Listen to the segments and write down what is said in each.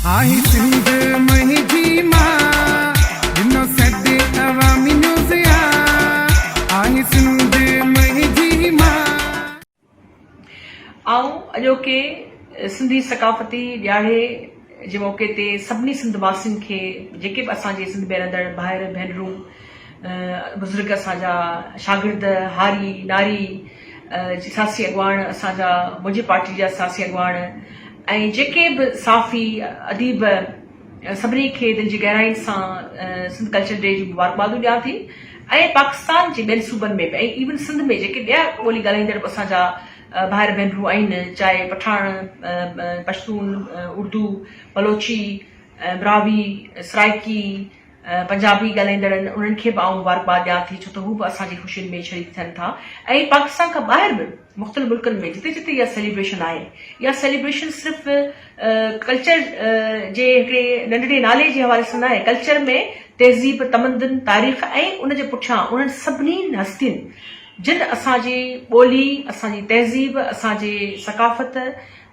आही सिंध मुंहिंजी मां जिनो सॾु अवामी न्यूज़ आही सिंध मुंहिंजी मां। आऊं अॼोके सिंधी सकाफ़ती ॾियारे जे मौक़े ते सभिनी सिंध वासियुनि खे जेके बि असांजे सिंध में रहंदड़ भाइर भेनरूं बुज़ुर्ग असांजा शागिर्द हारी नारी सियासी अॻुवाण असांजा मुंहिंजी पार्टी जा सियासी अॻुवाण ऐं जेके बि साफ़ी अदीब सभिनी खे दिलि जी गहराई सां सिंध कल्चर डे जी मुबारकबादूं ॾियां थी ऐं पाकिस्तान जे ॿियनि सूबनि में बि ऐं इवन सिंध में जेके ॿिया ॿोली ॻाल्हाईंदड़ असांजा भाइर भेनरूं आहिनि चाहे पठान पश्तून उर्दू बलोची ब्रावी सराइकी पंजाबी ॻाल्हाईंदड़ आहिनि उन्हनि खे बि आऊं मुबारकबाद ॾियां थी छो त हू बि असांजी ख़ुशियुनि में शरीक थियनि था ऐं पाकिस्तान खां ॿाहिरि बि मुख़्तलिफ़ मुल्कनि में जिते जिते इहा सेलिब्रेशन आहे इहा सेलिब्रेशन सिर्फ़ु कल्चर जे हिकिड़े नंढड़े नाले जे हवाले सां न आहे कल्चर में तहज़ीब तमदन तारीख़ ऐं उनजे पुठियां उन्हनि सभिनी हस्तियुनि जिन असांजी ॿोली असांजी तहज़ीब असांजे सकाफ़त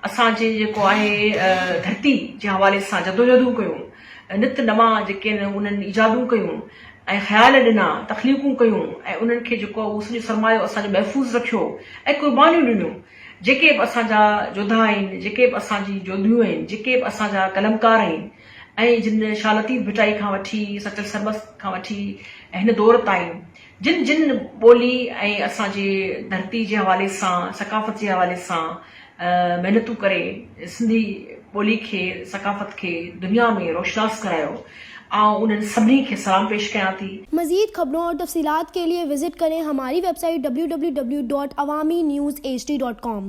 असांजे जेको आहे धरती जे हवाले सां जदोजहदूं कयूं नित नवां जेके आहिनि उन्हनि इजादूं कयूं ऐं ख़्याल ॾिना तख़लीक़ूं कयूं ऐं उन्हनि खे जेको उहो सॼो सरमायो असांजो महफ़ूज़ रखियो ऐं क़ुर्बानियूं ॾिनियूं जेके बि असांजा योद्धा आहिनि जेके बि असांजी योद्धियूं आहिनि जेके बि असांजा कलमकार आहिनि ऐं जिन शालती भिटाई खां वठी सचल सरबत खां वठी ऐं हिन दौर ताईं जिन जिन ॿोली ऐं असांजे धरती जे हवाले सां सकाफ़त जे हवाले सां महिनतूं करे सिंधी ॿोली खे सकाफ़त खे दुनिया में रोशनास करायो आऊं उन्हनि सभिनी खे सलाम पेश कयां थी। मज़ीद खबरों और तफसीलात के लिए विजिट करें हमारी वेबसाइट www.awamiNewsHD.com।